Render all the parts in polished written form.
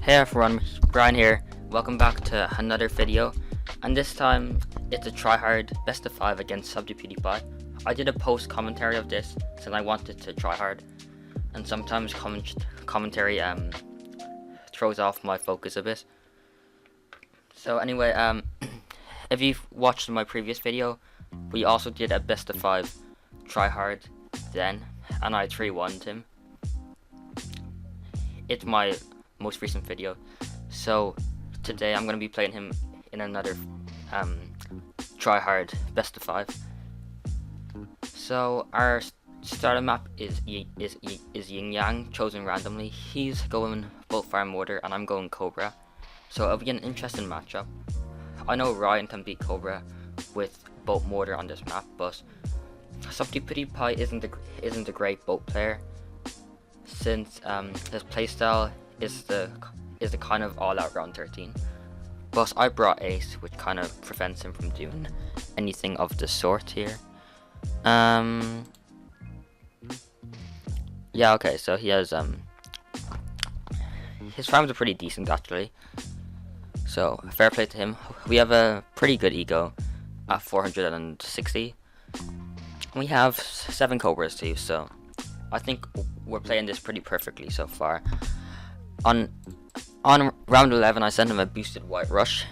Hey everyone, Brian here. Welcome back to another video, and this time it's a tryhard best of 5 against PewDiePie. I did a post commentary of this since I wanted to try hard, and sometimes commentary throws off my focus a bit. So anyway, if you've watched my previous video, we also did a best of 5 tryhard then, and I 3-1'd him. It's my most recent video, so today I'm going to be playing him in another tryhard best of 5. So our starter map is Yin Yang, chosen randomly. He's going bolt fire mortar and I'm going Cobra, so it'll be an interesting matchup. I know Ryan can beat Cobra with bolt mortar on this map, but PewDiePie isn't a great bolt player, since his playstyle is the kind of all-out round 13. But I brought Ace, which kind of prevents him from doing anything of the sort here. Yeah, okay, so he has his farms are pretty decent actually, so fair play to him. We have a pretty good ego at 460. We have 7 Cobras too, so I think we're playing this pretty perfectly so far. On round 11, I sent him a boosted white rush.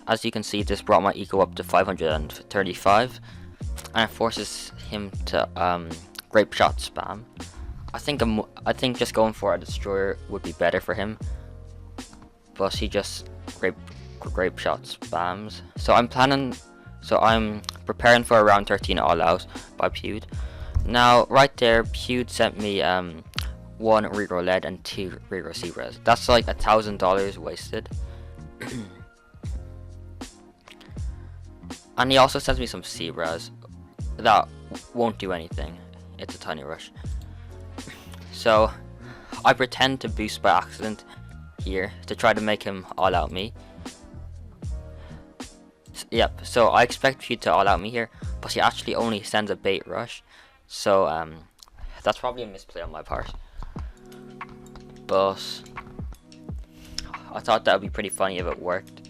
As you can see, this brought my eco up to 535, and it forces him to grape shot spam. I think just going for a destroyer would be better for him, but he just grape shot spams. So I'm preparing for a round 13 all out by Pewd. Now right there, Pewd sent me 1 regrow lead and 2 regrow C-res. That's like $1,000 wasted. And he also sends me some C-res that won't do anything. It's a tiny rush. So I pretend to boost by accident here to try to make him all out me. Yep, so I expect Pewd to all out me here, but he actually only sends a bait rush. So that's probably a misplay on my part, but I thought that would be pretty funny if it worked.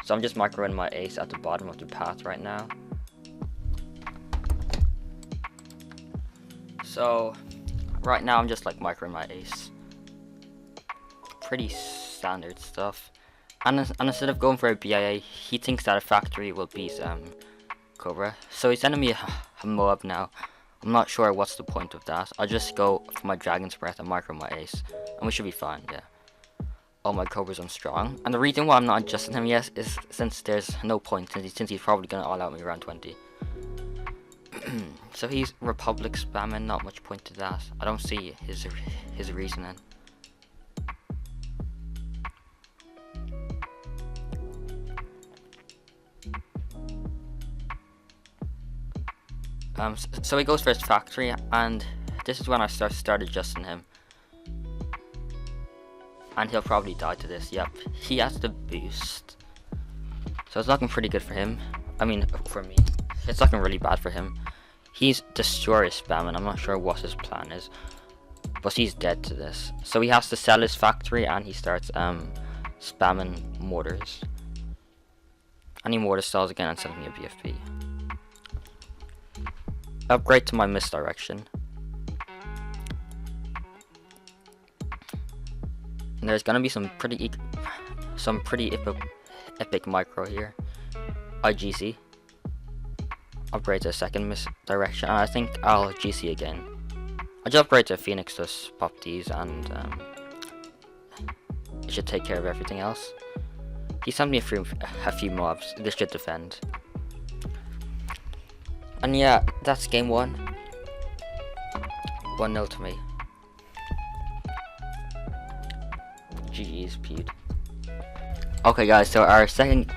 So I'm just microing my ace at the bottom of the path right now. So right now I'm just like microing my ace. Pretty standard stuff. And instead of going for a BIA, he thinks that a factory will beat Cobra. So he's sending me a MOAB now. I'm not sure what's the point of that. I'll just go for my Dragon's Breath and micro my ace, and we should be fine, yeah. Oh, my Cobra's unstrong. And the reason why I'm not adjusting him yet is since there's no point, since he's probably going to all out me around 20. So he's Republic spamming, not much point to that. I don't see his reasoning. So he goes for his factory, and this is when I start adjusting him. And he'll probably die to this. Yep, he has the boost, so it's looking pretty good for him. I mean, for me, it's looking really bad for him. He's destroyer spamming. I'm not sure what his plan is, but he's dead to this. So he has to sell his factory, and he starts spamming mortars. And he mortar stalls again and sends me a BFP. Upgrade to my misdirection. And there's gonna be some pretty epic micro here. IGC. Upgrade to a second misdirection, and I think I'll GC again. I just upgrade to Phoenix to pop these, and it should take care of everything else. He sent me a few mobs. This should defend. And yeah, that's game 1. 1-0 to me. GG's Pewd. Okay guys, so our second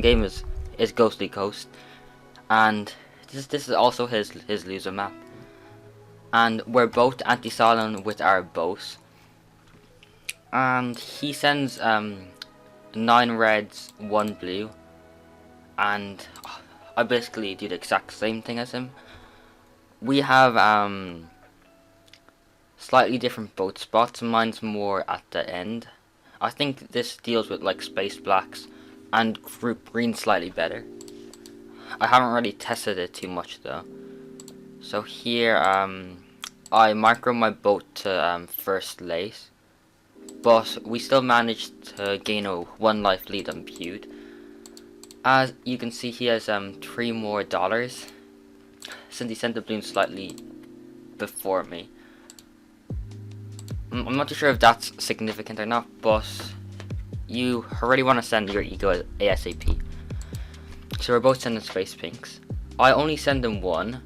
game is Ghostly Coast, and this is also his loser map. And we're both anti-silent with our bows. And he sends 9 reds, 1 blue, and I basically do the exact same thing as him. We have slightly different boat spots. Mine's more at the end. I think this deals with like space blacks and green slightly better. I haven't really tested it too much though. So here I micro my boat to first place, but we still managed to gain a 1 life lead on Pewd. As you can see, he has $3 more since he sent the balloon slightly before me. I'm not too sure if that's significant or not, but you already want to send your ego ASAP. So we're both sending space pinks. I only send him one,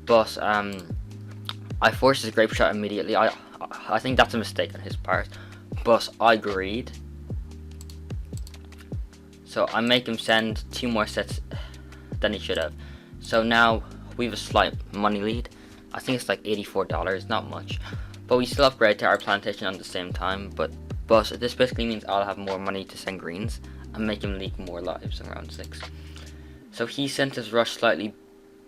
but I forced his grape shot immediately. I think that's a mistake on his part, but I agreed. So I make him send 2 more sets than he should have. So now we have a slight money lead. I think it's like $84, not much. But we still upgrade to our plantation at the same time. But this basically means I'll have more money to send greens and make him leak more lives in round 6. So he sent his rush slightly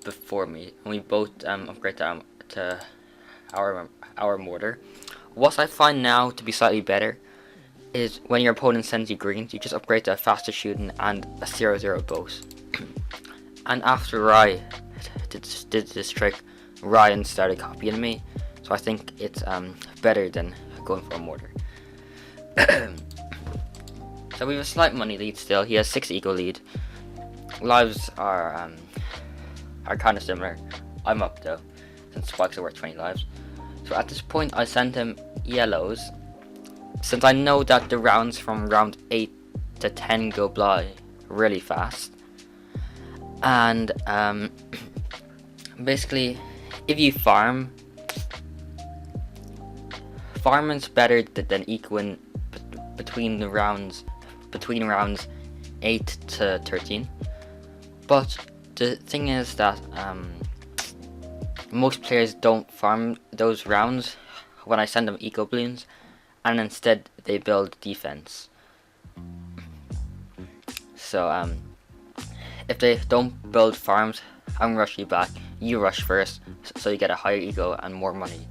before me, and we both upgrade to our mortar. What I find now to be slightly better is when your opponent sends you greens, you just upgrade to a faster shooting and a 0-0 boat. And after I did this trick, Ryan started copying me, so I think it's better than going for a mortar. So we have a slight money lead still. He has 6 ego lead. Lives are kind of similar. I'm up though, since spikes are worth 20 lives. So at this point I send him yellows, since I know that the rounds from round 8 to 10 go by really fast. And basically, if you farming's better than equaling between rounds 8 to 13. But the thing is that most players don't farm those rounds when I send them eco balloons, and instead they build defense. So if they don't build farms, I'm rush you back. You rush first, so you get a higher ego and more money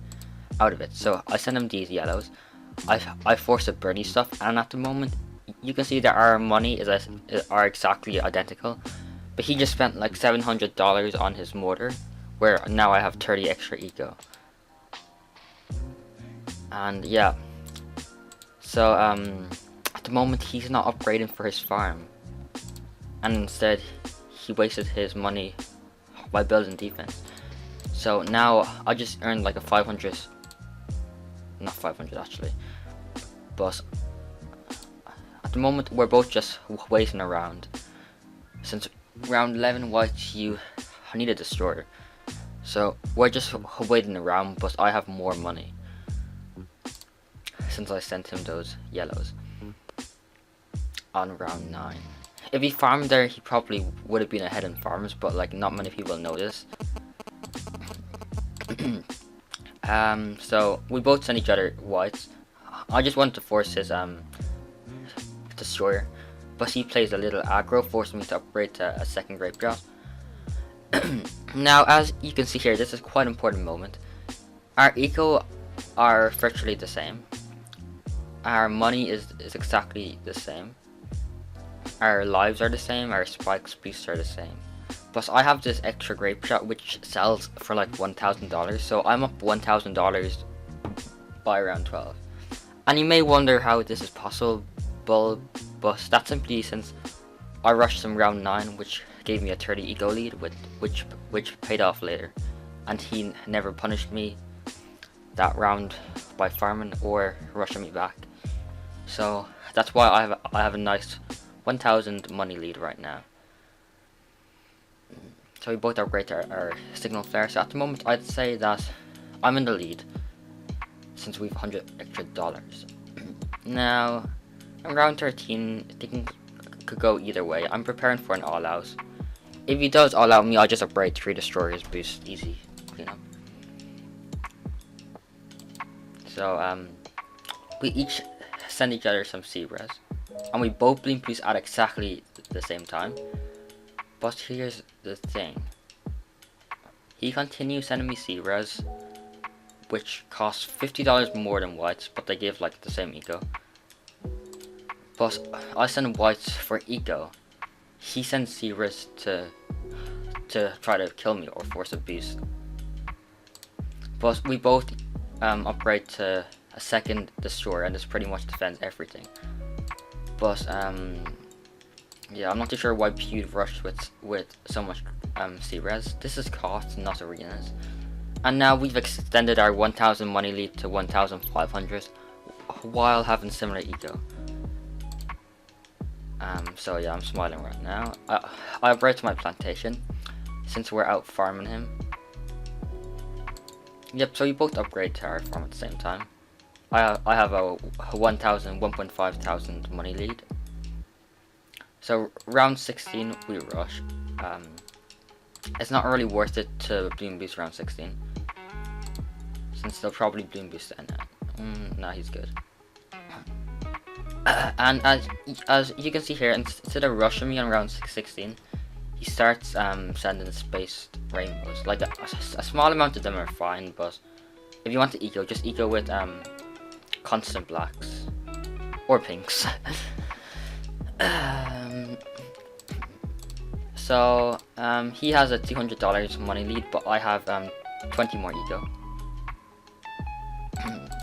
out of it. So I send him these yellows. I force the birdie stuff, and at the moment you can see that our money are exactly identical. But he just spent like $700 on his mortar, where now I have 30 extra eco. And yeah, so at the moment he's not upgrading for his farm, and instead he wasted his money by building defense. So now I just earned like a 500, not 500 actually, but at the moment we're both just waiting around. Since round 11 white, you need a destroyer, so we're just waiting around, but I have more money since I sent him those yellows on round 9. If he farmed there, he probably would have been ahead in farms, but like not many people notice. So we both sent each other whites. I just wanted to force his destroyer, but he plays a little aggro, forcing me to upgrade to a second grape drop. Now, as you can see here, this is quite an important moment. Our eco are virtually the same. Our money is exactly the same. Our lives are the same. Our spikes boosts are the same. Plus, I have this extra grape shot which sells for like $1,000, so I'm up $1,000 by round 12. And you may wonder how this is possible, but that's simply since I rushed him round 9, which gave me a 30 ego lead, which paid off later, and he never punished me that round by farming or rushing me back. So that's why I have a nice 1,000 money lead right now. So we both upgrade our signal flare. So at the moment I'd say that I'm in the lead, since we've $100 extra. Now in round 13, thinking could go either way. I'm preparing for an all out. If he does all out me, I'll just upgrade 3 destroyers, boost, easy, you know. So we each send each other some C-res, and we both blink boost at exactly the same time. But here's the thing, he continues sending me C-res, which costs $50 more than whites, but they give like the same eco. But I send whites for eco. He sends Series to try to kill me or force a boost. But we both upgrade to a second destroyer, and this pretty much defends everything. But yeah, I'm not too sure why Pewd rushed with so much C-res. This is cost, not arenas. And now we've extended our 1000 money lead to 1500 while having similar eco. So yeah, I'm smiling right now. I upgrade to my plantation since we're out farming him. Yep, so we both upgrade to our farm at the same time. I have a 1,500 money lead. So round 16 we rush. It's not really worth it to Bloon boost round 16, since they'll probably Bloon boost it. Nah, he's good. And as you can see here, instead of rushing me on round 16, he starts sending spaced rainbows. Like a small amount of them are fine, but if you want to eco, just eco with constant blacks or pinks. So he has a $200 money lead, but I have 20 more eco.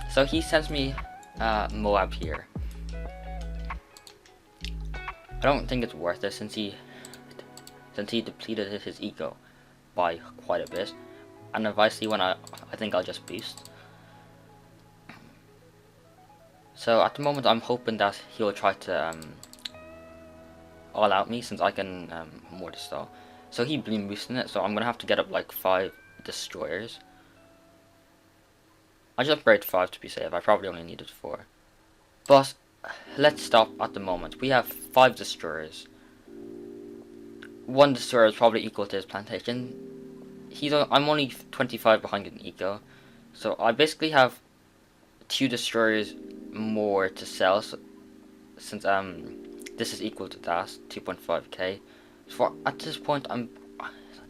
So he sends me MOAB here. I don't think it's worth it since he depleted his eco by quite a bit, and if I see one, I think I'll just boost. So at the moment I'm hoping that he'll try to all out me, since I can mortar stall. So he Bloon boosting it, so I'm gonna have to get up like 5 destroyers. I just upgraded 5 to be safe. I probably only needed 4, but let's stop at the moment. We have 5 destroyers. 1 destroyer is probably equal to his plantation. I'm only 25 behind in eco, so I basically have 2 destroyers more to sell. So, since this is equal to that 2.5k. So at this point,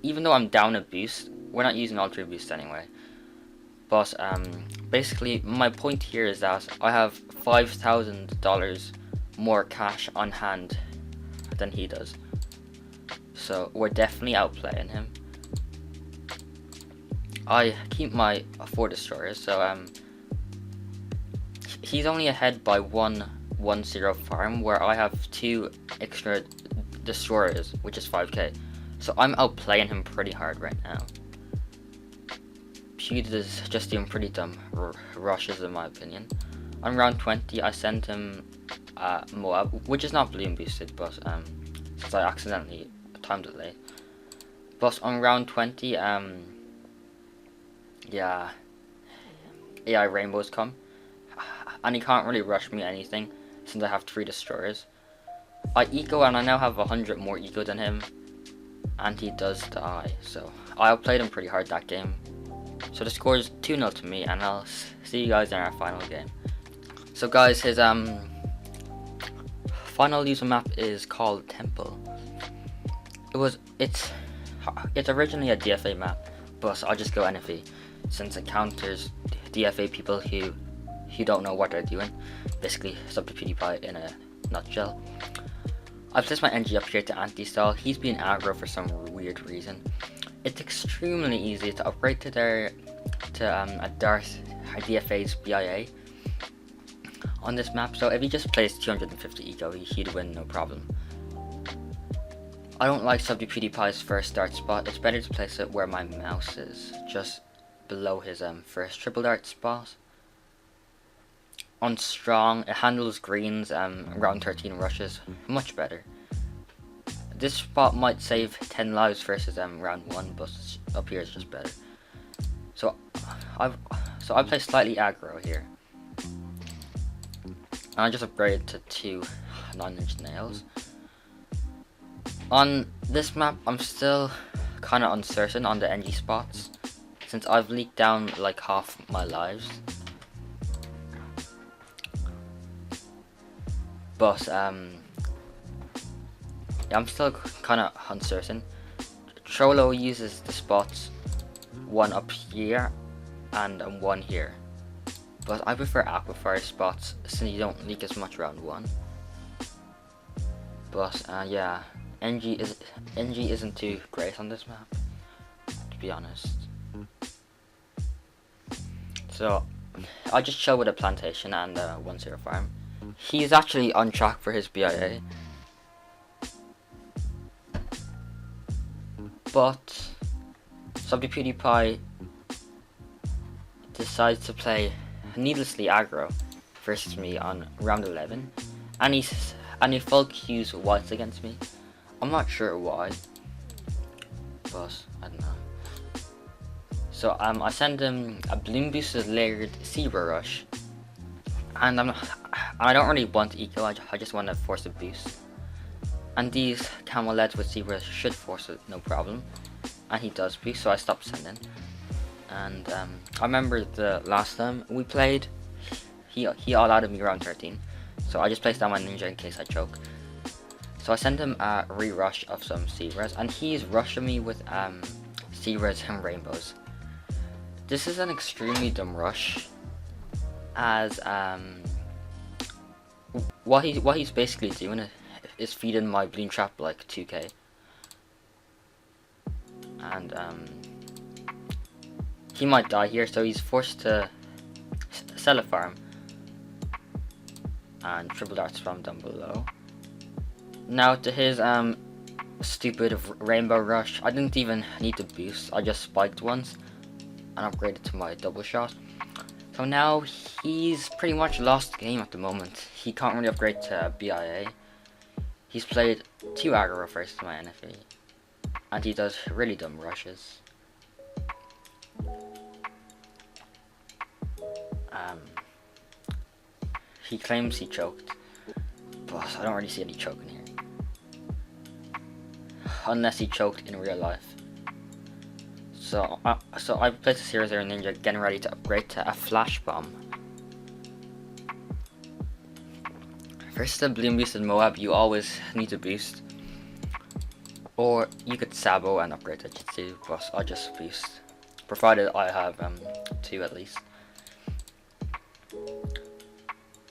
even though I'm down a boost, we're not using all 3 boosts anyway. But basically, my point here is that I have $5,000 more cash on hand than he does. So we're definitely outplaying him. I keep my 4 destroyers, so he's only ahead by 1-0 farm, where I have 2 extra destroyers, which is 5k. So I'm outplaying him pretty hard right now. Pewd is just doing pretty dumb rushes in my opinion. On round 20 I sent him MOAB, which is not Bloon boosted, but since I accidentally timed it late. But on round 20 yeah, AI rainbows come, and he can't really rush me anything since I have 3 destroyers. I eco, and I now have 100 more eco than him, and he does die, so I outplayed him pretty hard that game. So the score is 2-0 to me, and I'll see you guys in our final game. So guys, his final user map is called Temple. It's originally a DFA map, but I'll just go NFE since it counters DFA people who don't know what they're doing. Basically, sub to PewDiePie in a nutshell. I've placed my NG up here to anti-stall. He's being aggro for some weird reason. It's extremely easy to upgrade to a Darth DFA's BIA on this map. So if he just plays 250 eco, he'd win no problem. I don't like sub to PewDiePie's first start spot. It's better to place it where my mouse is, just below his first triple dart spot. On strong, it handles greens, round 13 rushes much better. This spot might save 10 lives versus round 1, but up here it's just better. So I play slightly aggro here, and I just upgraded to 2 9-inch nails. On this map, I'm still kind of uncertain on the NG spots, since I've leaked down like half my lives. But yeah, I'm still kind of uncertain. Trollo uses the spots, 1 up here and 1 here. But I prefer Aquafire spots since you don't leak as much round 1. But yeah, NG isn't too great on this map, to be honest. So I just chill with a plantation and 1-0 farm. He's actually on track for his BIA. But PewDiePie decides to play needlessly aggro versus me on round 11, and he full queues whites against me. I'm not sure why, but I don't know. So I send him a Bloon boosted layered Zebra Rush, and I don't really want eco. I just want to force a boost. And these camel leads with Zebra should force it, no problem. And he does boost, so I stopped sending. And I remember the last time we played, he all-outed me around 13. So I just placed down my ninja in case I choke. So I sent him a re-rush of some Zebras, and he's rushing me with Zebras and Rainbows. This is an extremely dumb rush, as what he's basically doing is feeding my Bloon trap like 2k, and he might die here, so he's forced to sell a farm and triple darts from down below. Now to his stupid rainbow rush, I didn't even need to boost. I just spiked once and upgraded to my double shot. So now he's pretty much lost the game at the moment. He can't really upgrade to BIA. He's played 2 aggro first to my NFE, and he does really dumb rushes. He claims he choked, but I don't really see any choking here. Unless he choked in real life. So I placed a 0-0 ninja, getting ready to upgrade to a flash bomb. First, the Bloon boosted MOAB, you always need to boost. Or you could sabo and upgrade to Jitsu, but I'll just boost. Provided I have 2 at least.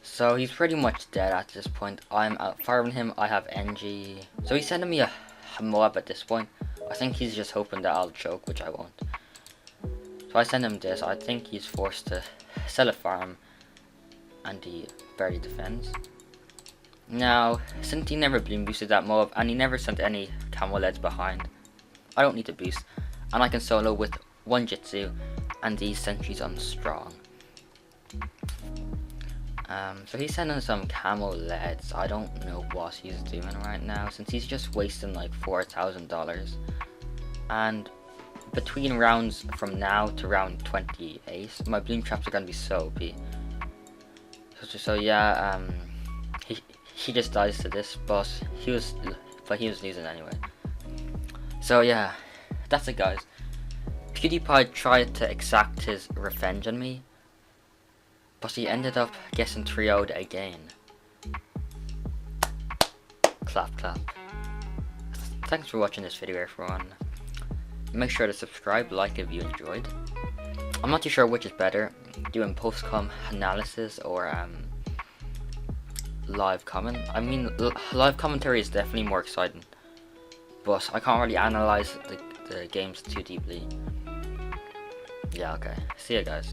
So he's pretty much dead at this point. I'm out farming him, I have NG. So he's sending me a MOAB at this point. I think he's just hoping that I'll choke, which I won't. So I send him this. I think he's forced to sell a farm, and he barely defends. Now, since he never Bloon boosted that MOAB, and he never sent any camel leads behind, I don't need to boost, and I can solo with 1 Jitsu and these sentries on strong. So he's sending some camel leads. I don't know what he's doing right now, since he's just wasting like $4,000. And between rounds from now to round 28, my Bloon traps are gonna be so OP. So yeah, he just dies to this, but he was losing anyway. So yeah, that's it, guys. PewDiePie tried to exact his revenge on me, but he ended up getting 3-0'd again. Clap, clap. Thanks for watching this video, everyone. Make sure to subscribe, like if you enjoyed. I'm not too sure which is better, doing post-com analysis or live comment. I mean, live commentary is definitely more exciting, but I can't really analyze the games too deeply. Yeah, okay. See ya, guys.